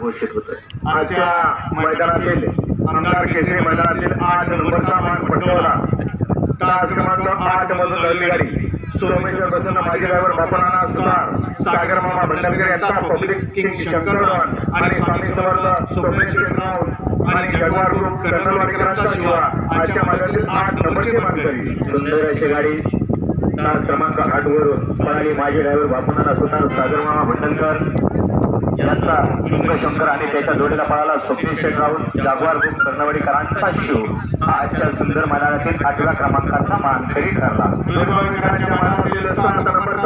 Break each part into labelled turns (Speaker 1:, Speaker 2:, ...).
Speaker 1: घोषित होतोय. आजच्या मैदानातील आमदार केसरी मैदानातील 8 नंबरचा मान पटकावला. तास क्रमांक 8 मधून लागली गाडी सोमेश्वर प्रसन्न माजी ड्रायव्हर बापनाना सुतार सागर मामा भंडारकर यांचा पब्लिक किंग शंकर आणि स्वामी समर्थ सोमेश्वर राव आणि जगवार ग्रुप कर्नलवाडीकरांचा शिवा आजच्या मैदानातील 8 नंबरची मानकरी. सुंदर अशी गाडी तास क्रमांक 8 वरून पळाली. माजी ड्रायव्हर बापनाना सुतार सागर मामा भंडारकर यांचा किंग शंकर आणि त्याच्या जोडीला पळाला सोमेश्वर राव जगवार ग्रुप कर्नलवाडीकरांचा शिव हा आजच्या सुंदर मैदानातील 8व्या क्रमांकाचा मानकरी ठरला.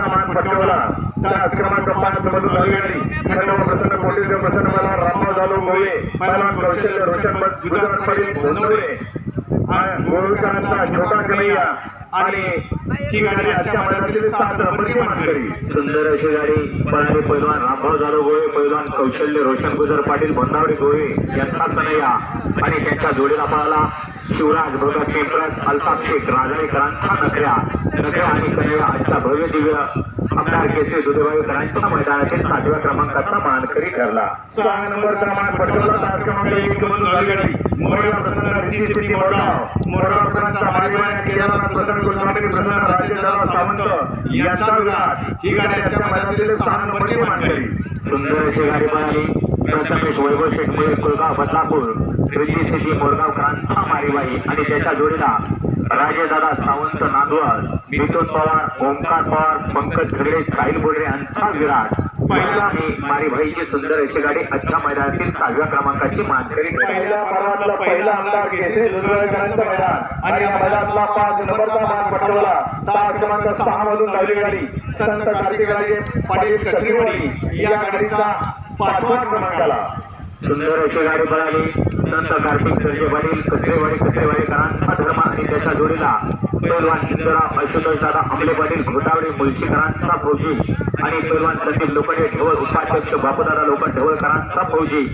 Speaker 1: मान पटकावला. तास क्रमांक 5 मधून लागली गाडी खंडोबा प्रसन्न कोटेश्वर प्रसन्न मला रामराव जाधव गोळे पहिलवान कौशल्य रोशन गुजरात पडील गोंधळे गोविंदांचा छोटा कन्हैया आणि ही गाडी आजच्या मैदानातील 7 नंबरची मानकरी. सुंदर अशी गाडी पळाली. पहिलवान रामराव जाधव गोळे पहिलवान कौशल्य रोशन गुजर पाटील भंडावडी गोळे यांचा कन्हैया आणि त्यांच्या जोडीला पळाला शिवराज भगत टेम्परस अल्ताफ शेख राजाईकरांचा नखऱ्या आणि कन्हैया आजच्या भव्य दिव्य आमदार केसरी दुधेवाईकरांच्या मैदानातील 7व्या क्रमांकाचा मानकरी ठरला. 6 नंबरचा मान पटकावला. तास क्रमांक 1 मधून लागली गाडी मोरगाव प्रसन्न रिद्धी सिटी मोरगावकरांचा मारीबाई केदारनाथ प्रसन्न गोस्वामी प्रसन्न राजेंद्र सावंत यांचा विराट ही गाडी आजच्या मैदानातील 6 नंबरची मानकरी. सुंदर अशी गाडी पळाली. प्रथमेश वैभव शेटमुळे कुलगाव बदलापूर रिद्धी सिटी मोरगावकरांचा मारीबाई आणि त्याच्या जोडीला राजेदादा सावंत नांदवड मिथुन पवार ओमकार पवार पंकज झगडे साहिल बोडरे यांचा विराट पहिला आणि मारीबाईची सुंदर अशी गाडी आजच्या मैदानातील 6व्या क्रमांकाची मानकरी. पहिल्या पर्वातला पहिला आमदार केसरी दुधेवाईकरांचं मैदान आणि या मैदानातला 5 नंबरचा मान पटकावला. तास क्रमांक 6 मधून लागली गाडी संत कार्तिकराजे पाटील कचरेवाडी या गाडीचा 5व्या क्रमांकाला. सुंदर अशी गाडी पळाली. संत कार्तिक सर्जे पाटील कचरेवाडीकरांचा धर्म आणि त्याच्या जोडीला पैलवान सिद्धराव आशुतोष दादा अंबले पाटील घोटावडे मुळशीकरांचा फौजी आणि पैलवान संदीप लोखंडे ढवळ उपाध्यक्ष बापूदादा लोखंड ढवळकरांचा फौजी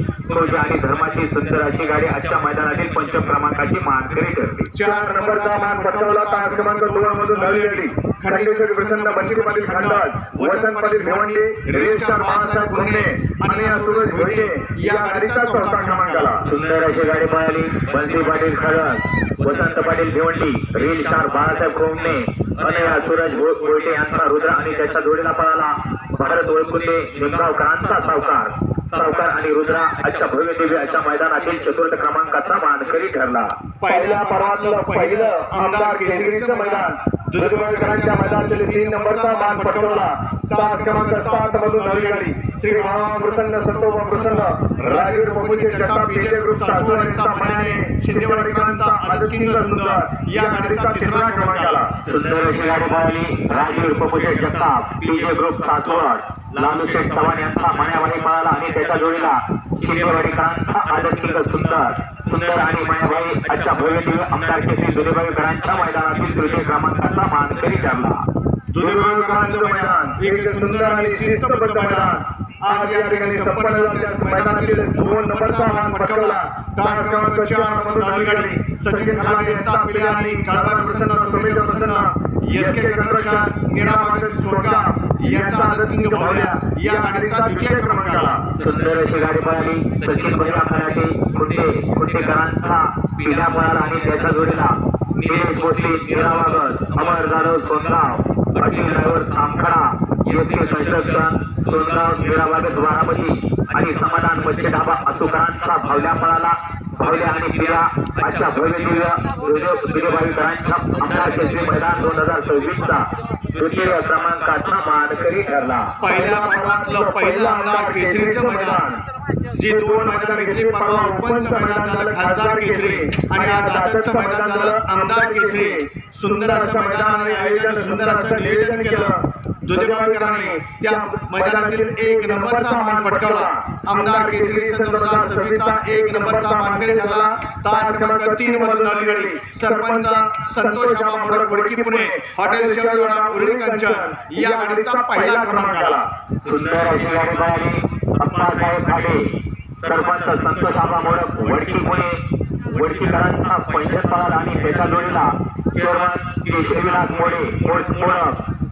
Speaker 1: आणि धर्माची सुंदर अशी गाडी आजच्या मैदानातील 5व्या क्रमांकाची मानकरी ठरली. 4 नंबरचा मान पटकावला. तास क्रमांक 2 मधून लागली गाडी खंडेश्वरी प्रसन्न बंशी पाटील खंडाज वसंत पाटील भेवंडी रेस्टार बाळासाहेब गुन्हे आणि सूरज भोईने या गाडीचा 4था क्रमांकाला. सुंदर अशी गाडी पळाली. बंशी पाटील खंडाज वसंत पाटील भेवंडी रेस्टार बाळासाहेब गुन्हे आणि सूरज भोईने यांचा रुद्र आणि त्याच्या जोडीला पळाला भारत ओळखुंडे निमगावकरांचा सावकार आणि रुद्रा आजच्या भव्य दिव्य अशा मैदानातील 4th क्रमांकाचा मानकरी ठरला. पहिल्या पर्वातलं पहिलं आमदार केसरीचं मैदान दुधेवाईकरांच्या मैदानातील 3 नंबरचा मान पटकावला. तास क्रमांक 7 मधून लागली गाडी श्री महाप्रसन्न संतोबा प्रसन्न राजवीर बापूजी जगताप विजय ग्रुप सासवड यांचा मायाने शिंदेवाडीकरांचा आदिकिंग सुंदर या गाडीचा 3रा क्रमांकाला. सुंदर अशी गाडी पळाली. राजवीर बापूजी जगताप विजय ग्रुप सासवड लालू शेठ चव्हाण यांचा मायाबाई पळाला आणि त्याच्या जोडीला शिंदेवाडीकरांचा आदिकिंग सुंदर आणि मायाबाई आजच्या भव्य दिव्य आमदार केसरी दुधेवाईकरांच्या मैदानातील 3य क्रमांकाचा मानकरी ठरला. दुधेवाईकरांचं मैदान एक सुंदर आणि शिस्तबद्ध मैदान आज या ठिकाणी संपन्न झाल्यास मैदानातील 2 नंबरचा मान पटकावला. तास क्रमांक 4 मधून लागली गाडी सचिन खलाटे यांचा पिल्या आणि काळबाग प्रसन्न सोमेश्वर प्रसन्न एसके कंस्ट्रक्शन निरामागत सोडगाव यांचा आदिकिंग भावल्या या गाडीचा 2य क्रमांकाला. सुंदर अशी गाडी पळाली. सचिन भैया खलाटे खुंडेकरांचा पिल्या पळाला आणि त्याच्या जोडीला निलेश भोसले निरामागत अमर जाधव सोनगाव अटील driver Tamkhada SK construction Songaon निरामागत बारामती आणि समाधान मच्छी ढाबा असुकरांचा भावल्या पळाला. भावल्या आणि पिल्या आजच्या भव्य दिव्य दुधेवाईकरांच्या आमदार केसरी मैदान 2026चा 2य क्रमांकाचा मानकरी ठरला. पहिल्या पर्वातलं पहिलं आमदार केसरीचं मैदान जे 2 मैदान घेतली. परवा ओपनचं मैदान झालं खासदार केसरी आणि आज आदतचं मैदान झालं आमदार केसरी. सुंदर असं मैदान आणि आयोजन सुंदर असं नियोजन केलं. दुधेवाईकरांनी त्या मैदानातील 1 नंबरचा मान पटकावला. आमदार केसरी 2026चा 1 नंबरचा मानकरी ठरला. तास क्रमांक 3 मधून लागली गाडी सरपंच संतोष मोडक वडकी पुणे हॉटेल शेवगडा उरळी कंचन या गाडीचा 1ला क्रमांकाला. सुंदर अशी गाडी पळाली. अप्पासाहेब खाडे सरपंच संतोष मोडक वडकी पुणे वडकीकरांचा 55 पळाला आणि त्याच्या जोडीला चेअरमन केशरीविलास मोडक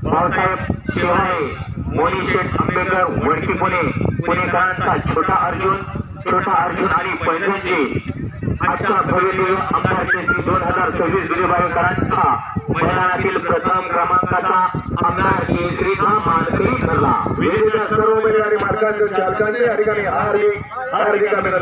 Speaker 1: भाऊसाहेब शिवाळे
Speaker 2: मोनीशेठ आंबेडकर वडकी पुणेकरांचा छोटा अर्जुन आणि पैंजणचे आजच्या भव्य आमदार केसरी 2026 विजयबाईकरांचा मैदानातील प्रथम क्रमांकाचा आमदार केसरीचा मानकरी ठरला.
Speaker 1: विजेत्या सर्व बैलगाडी मालकांचे चालकांचे या ठिकाणी हार्दिक अभिनंदन.